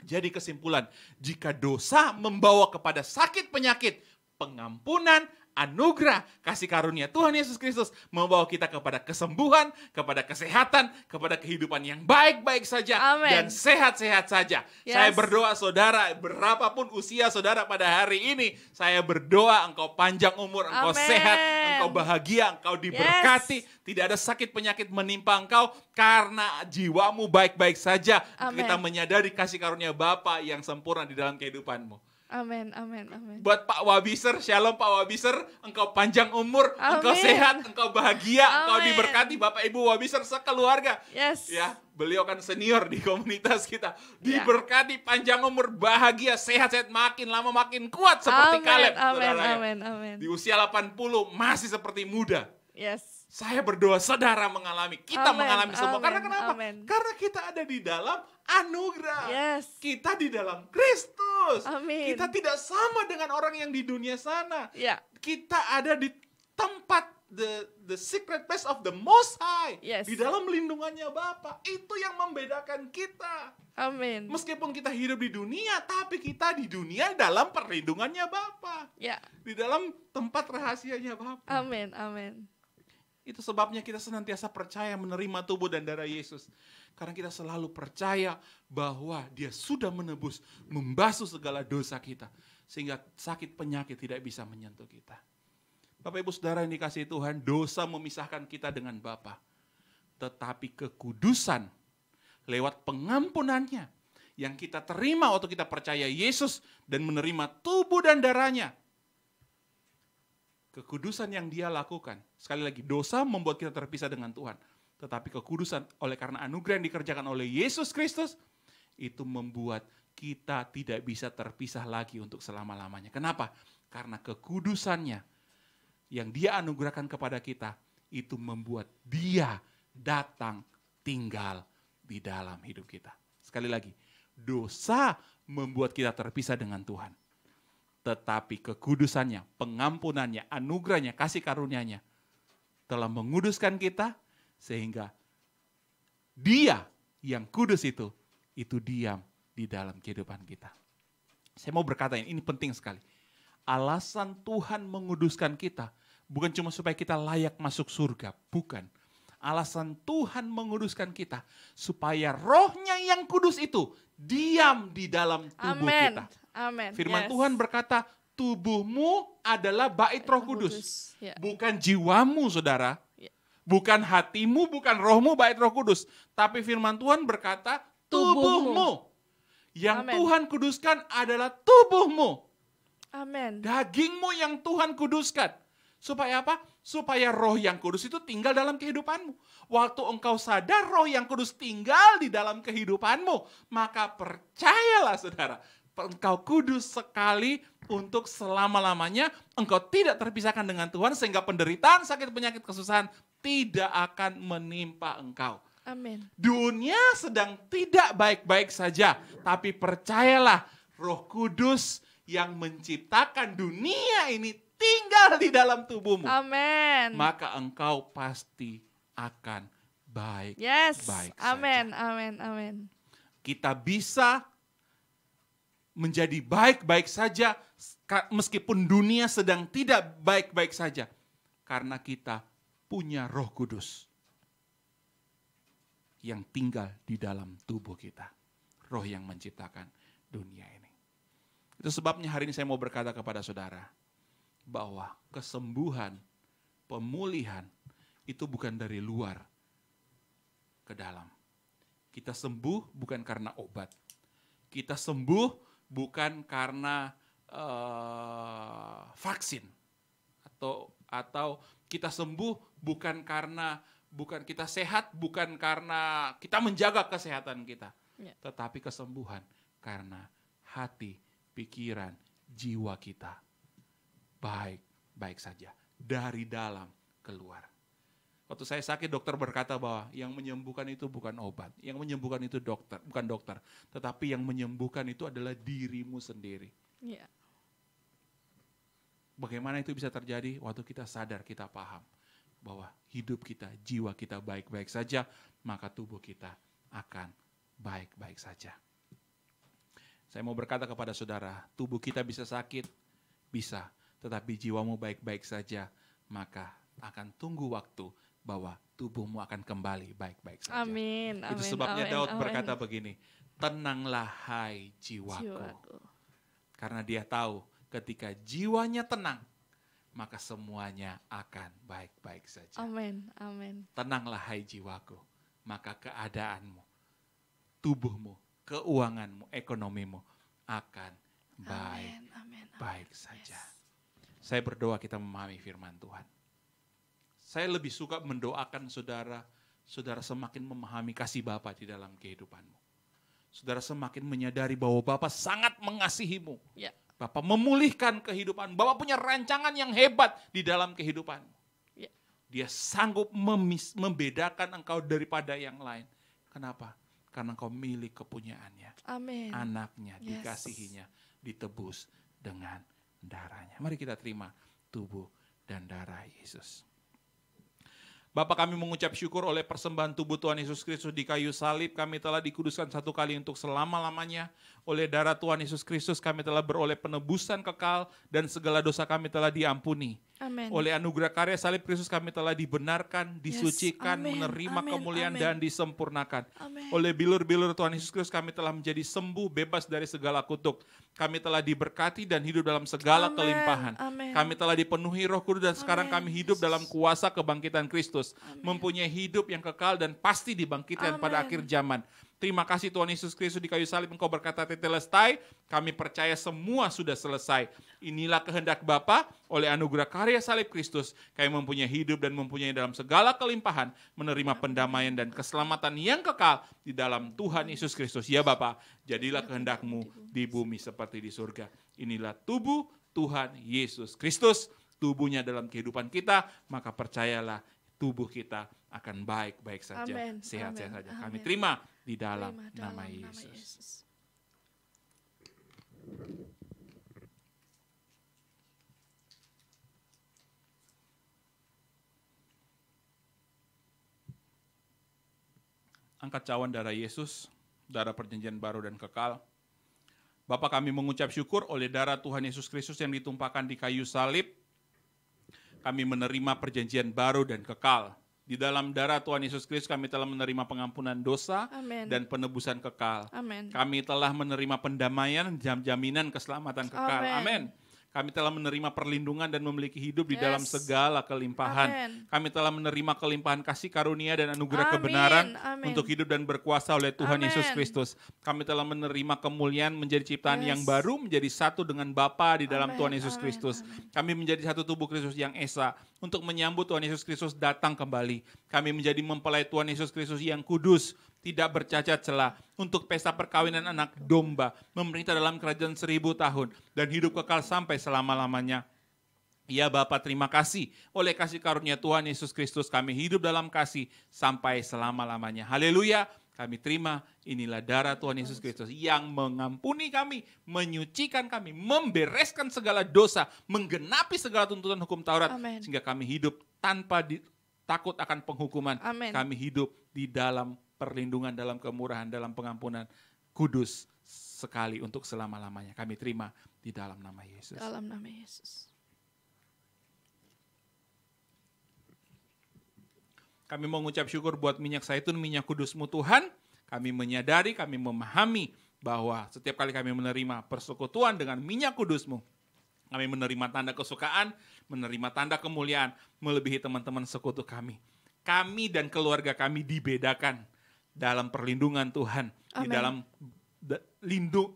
Jadi kesimpulan, jika dosa membawa kepada sakit penyakit, pengampunan, anugerah, kasih karunia Tuhan Yesus Kristus membawa kita kepada kesembuhan, kepada kesehatan, kepada kehidupan yang baik-baik saja. Amen. Dan sehat-sehat saja. Saya berdoa saudara, berapapun usia saudara pada hari ini, saya berdoa engkau panjang umur, engkau sehat, engkau bahagia, engkau diberkati, tidak ada sakit penyakit menimpa engkau karena jiwamu baik-baik saja. Kita menyadari kasih karunia Bapa yang sempurna di dalam kehidupanmu. Amin, amin, amin. Buat Pak Wabiser, shalom Pak Wabiser, engkau panjang umur, engkau sehat, engkau bahagia, engkau diberkati, Bapak Ibu Wabiser sekeluarga. Ya, beliau kan senior di komunitas kita. Diberkati, panjang umur, bahagia, sehat-sehat, makin lama makin kuat seperti Kaleb. Amin. Di usia 80 masih seperti muda. Saya berdoa saudara mengalami, kita mengalami semua. Karena kenapa? Karena kita ada di dalam anugerah. Kita di dalam Kristus. Kita tidak sama dengan orang yang di dunia sana. Kita ada di tempat the secret place of the Most High. Di dalam lindungannya Bapa. Itu yang membedakan kita. Amin. Meskipun kita hidup di dunia, tapi kita di dunia dalam perlindungannya Bapa. Di dalam tempat rahasianya Bapa. Amin, amin. Itu sebabnya kita senantiasa percaya menerima tubuh dan darah Yesus. Karena kita selalu percaya bahwa Dia sudah menebus, membasuh segala dosa kita. Sehingga sakit penyakit tidak bisa menyentuh kita. Bapak Ibu Saudara yang dikasihi Tuhan, dosa memisahkan kita dengan Bapa. Tetapi kekudusan lewat pengampunannya yang kita terima waktu kita percaya Yesus dan menerima tubuh dan darahnya. Kekudusan yang Dia lakukan, sekali lagi, dosa membuat kita terpisah dengan Tuhan. Tetapi kekudusan oleh karena anugerah yang dikerjakan oleh Yesus Kristus, itu membuat kita tidak bisa terpisah lagi untuk selama-lamanya. Kenapa? Karena kekudusannya yang Dia anugerahkan kepada kita, itu membuat Dia datang tinggal di dalam hidup kita. Sekali lagi, dosa membuat kita terpisah dengan Tuhan. Tetapi kekudusannya, pengampunannya, anugerahnya, kasih karunia-Nya telah menguduskan kita sehingga Dia yang kudus itu diam di dalam kehidupan kita. Saya mau berkata ini penting sekali. Alasan Tuhan menguduskan kita bukan cuma supaya kita layak masuk surga, bukan. Alasan Tuhan menguduskan kita supaya Roh-Nya yang kudus itu diam di dalam tubuh kita. Amin. Firman Tuhan berkata, tubuhmu adalah bait Roh Kudus. Bukan jiwamu, saudara. Bukan hatimu, bukan rohmu, bait Roh Kudus. Tapi firman Tuhan berkata, tubuhmu. Yang Tuhan kuduskan adalah tubuhmu. Amin. Dagingmu yang Tuhan kuduskan. Supaya apa? Supaya Roh yang kudus itu tinggal dalam kehidupanmu. Waktu engkau sadar Roh yang kudus tinggal di dalam kehidupanmu, maka percayalah saudara, engkau kudus sekali untuk selama-lamanya. Engkau tidak terpisahkan dengan Tuhan sehingga penderitaan, sakit, penyakit, kesusahan tidak akan menimpa engkau. Amin. Dunia sedang tidak baik-baik saja, tapi percayalah Roh Kudus yang menciptakan dunia ini tinggal di dalam tubuhmu. Amin. Maka engkau pasti akan baik-baik saja. Amin. Kita bisa menjadi baik-baik saja meskipun dunia sedang tidak baik-baik saja. Karena kita punya Roh Kudus yang tinggal di dalam tubuh kita. Roh yang menciptakan dunia ini. Itu sebabnya hari ini saya mau berkata kepada saudara, bahwa kesembuhan, pemulihan itu bukan dari luar ke dalam. Kita sembuh bukan karena obat. Kita sembuh bukan karena vaksin. Atau kita sembuh bukan kita sehat, bukan karena kita menjaga kesehatan kita. Tetapi kesembuhan karena hati, pikiran, jiwa kita baik-baik saja. Dari dalam keluar. Waktu saya sakit, dokter berkata bahwa yang menyembuhkan itu bukan obat. Yang menyembuhkan itu bukan dokter. Tetapi yang menyembuhkan itu adalah dirimu sendiri. Bagaimana itu bisa terjadi? Waktu kita sadar, kita paham bahwa hidup kita, jiwa kita baik-baik saja, maka tubuh kita akan baik-baik saja. Saya mau berkata kepada saudara, tubuh kita bisa sakit, bisa. Tetapi jiwamu baik-baik saja, maka akan tunggu waktu bahwa tubuhmu akan kembali baik-baik saja. Amin. Itu sebabnya Daud berkata begini, tenanglah hai jiwaku. Karena dia tahu ketika jiwanya tenang, maka semuanya akan baik-baik saja. Amin. Tenanglah hai jiwaku, maka keadaanmu, tubuhmu, keuanganmu, ekonomimu akan baik-baik saja. Saya berdoa kita memahami firman Tuhan. Saya lebih suka mendoakan saudara semakin memahami kasih Bapa di dalam kehidupanmu. Saudara semakin menyadari bahwa Bapa sangat mengasihimu. Bapa memulihkan kehidupan. Bapa punya rancangan yang hebat di dalam kehidupanmu. Dia sanggup membedakan engkau daripada yang lain. Kenapa? Karena engkau milik kepunyaannya. Amin. Anaknya, dikasihinya, ditebus dengan darahnya. Mari kita terima tubuh dan darah Yesus. Bapa, kami mengucap syukur oleh persembahan tubuh Tuhan Yesus Kristus di kayu salib. Kami telah dikuduskan satu kali untuk selama-lamanya. Oleh darah Tuhan Yesus Kristus kami telah beroleh penebusan kekal dan segala dosa kami telah diampuni. Amen. Oleh anugerah karya salib Kristus kami telah dibenarkan, disucikan, menerima kemuliaan dan disempurnakan. Oleh bilur-bilur Tuhan Yesus Kristus kami telah menjadi sembuh, bebas dari segala kutuk. Kami telah diberkati dan hidup dalam segala kelimpahan. Kami telah dipenuhi Roh Kudus dan sekarang kami hidup dalam kuasa kebangkitan Kristus. Mempunyai hidup yang kekal dan pasti dibangkitkan pada akhir zaman. Terima kasih Tuhan Yesus Kristus di kayu salib. Engkau berkata tetelestai, kami percaya semua sudah selesai. Inilah kehendak Bapa, oleh anugerah karya salib Kristus, kami mempunyai hidup dan mempunyai dalam segala kelimpahan, menerima pendamaian dan keselamatan yang kekal di dalam Tuhan Yesus Kristus. Ya Bapa, jadilah kehendak-Mu di bumi seperti di surga. Inilah tubuh Tuhan Yesus Kristus, tubuhnya dalam kehidupan kita, maka percayalah tubuh kita akan baik-baik saja, Amin. sehat-sehat Amin. saja. Amin. Kami terima di dalam Terima nama dalam Yesus. Angkat cawan darah Yesus, darah perjanjian baru dan kekal. Bapa, kami mengucap syukur oleh darah Tuhan Yesus Kristus yang ditumpahkan di kayu salib. Kami menerima perjanjian baru dan kekal. Di dalam darah Tuhan Yesus Kristus kami telah menerima pengampunan dosa Amin. dan penebusan kekal. Amin. Kami telah menerima pendamaian, jaminan keselamatan kekal. Amin. Kami telah menerima perlindungan dan memiliki hidup di dalam segala kelimpahan. Amin. Kami telah menerima kelimpahan kasih karunia dan anugerah Amin. kebenaran Amin. untuk hidup dan berkuasa oleh Tuhan Amin. Yesus Kristus. Kami telah menerima kemuliaan menjadi ciptaan yang baru, menjadi satu dengan Bapa di dalam Amin. Tuhan Yesus Amin. Kristus. Amin. Kami menjadi satu tubuh Kristus yang esa untuk menyambut Tuhan Yesus Kristus datang kembali. Kami menjadi mempelai Tuhan Yesus Kristus yang kudus, tidak bercacat celah, untuk pesta perkawinan anak domba, memerintah dalam kerajaan 1000 tahun, dan hidup kekal sampai selama-lamanya. Ya Bapa, terima kasih. Oleh kasih karunia Tuhan Yesus Kristus, kami hidup dalam kasih sampai selama-lamanya. Haleluya. Kami terima, inilah darah Tuhan Yesus Kristus yang mengampuni kami, menyucikan kami, membereskan segala dosa, menggenapi segala tuntutan hukum Taurat, Amen. sehingga kami hidup tanpa takut akan penghukuman. Amen. Kami hidup di dalam perlindungan, dalam kemurahan, dalam pengampunan, kudus sekali untuk selama-lamanya. Kami terima di dalam nama Yesus. Dalam nama Yesus. Kami mengucap syukur buat minyak zaitun, minyak kudus-Mu Tuhan. Kami menyadari, kami memahami bahwa setiap kali kami menerima persekutuan dengan minyak kudus-Mu, kami menerima tanda kesukaan, menerima tanda kemuliaan, melebihi teman-teman sekutu kami. Kami dan keluarga kami dibedakan dalam perlindungan Tuhan, di dalam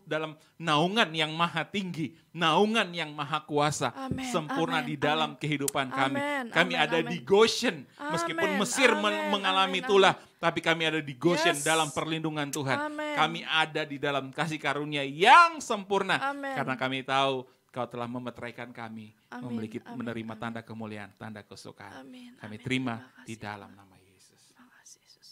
dalam naungan yang maha tinggi, naungan yang maha kuasa, Amen. sempurna Amen. di dalam kehidupan kami. Amen. Kami Amen. ada Amen. di Goshen, meskipun Amen. Mesir Amen. mengalami Amen. itulah, tapi kami ada di Goshen Yes. dalam perlindungan Tuhan. Amen. Kami ada di dalam kasih karunia yang sempurna, Amen. karena kami tahu Kau telah memeteraikan kami, Amin. memiliki Amin. menerima Amin. tanda kemuliaan, tanda kesukaan. Amin. Kami Amin. terima Terima di kasih, dalam Tuhan. nama Yesus. Terima kasih, Yesus.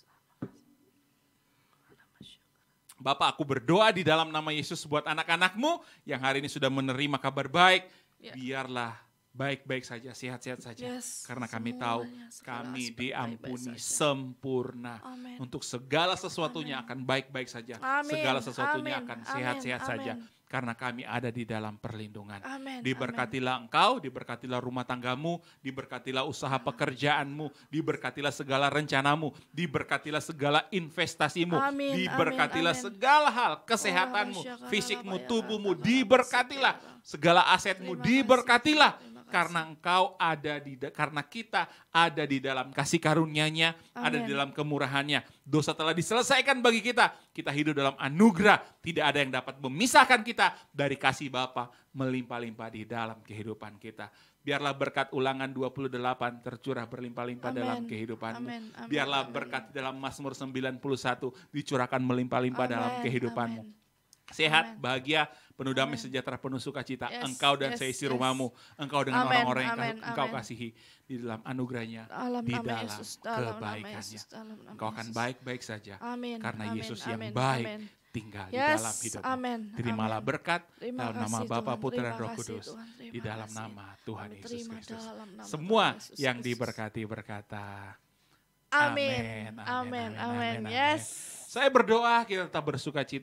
Bapak, aku berdoa di dalam nama Yesus buat anak-anak-Mu yang hari ini sudah menerima kabar baik. Ya. Biarlah baik-baik saja, sehat-sehat saja. Yes, Karena kami tahu semuanya, segala kami aspek diampuni baik-baik saja. sempurna. Amin. Untuk segala sesuatunya akan baik-baik saja. Amin. Segala sesuatunya Amin. akan Amin. sehat-sehat saja. Amin. Karena kami ada di dalam perlindungan. Amin. Diberkatilah engkau, diberkatilah rumah tanggamu, diberkatilah usaha pekerjaanmu, diberkatilah segala rencanamu, diberkatilah segala investasimu, Amin, diberkatilah amin, amin. segala hal, kesehatanmu, fisikmu, tubuhmu, diberkatilah, segala asetmu, diberkatilah. Karena engkau ada karena kita ada di dalam kasih karunia-Nya, ada di dalam kemurahannya. Dosa telah diselesaikan bagi kita. Kita hidup dalam anugerah. Tidak ada yang dapat memisahkan kita dari kasih Bapa melimpah-limpah di dalam kehidupan kita. Biarlah berkat Ulangan 28 tercurah berlimpah-limpah dalam kehidupanmu. Amin. Amin. Biarlah Amin. berkat dalam Mazmur 91 dicurahkan melimpah-limpah dalam Amin. kehidupanmu. Amin. Sehat, Amin. bahagia, penuh damai sejahtera, penuh sukacita. Yes, Engkau dan yes, seisi yes. rumahmu, engkau dengan Amin, orang-orang yang amin, engkau amin. kasihi di dalam anugerahnya, Dalam di nama dalam Yesus, dalam nama kebaikannya. Yesus, dalam nama Engkau akan Yesus. baik-baik saja, Amin, karena amin, Yesus yang amin, baik amin. tinggal di Yes, dalam hidupmu. amin, Terimalah amin. berkat Terima dalam nama kasih, Bapa, Tuhan. Putra, dan Terima Roh kasih, Kudus, Tuhan. Terima di dalam kasih. nama Tuhan Kami Yesus terima Kristus. dalam nama Semua Tuhan Yesus yang Kristus. diberkati berkata, Amin. amin, Amin. Amin. Yes. Saya berdoa kita tetap bersuka cita.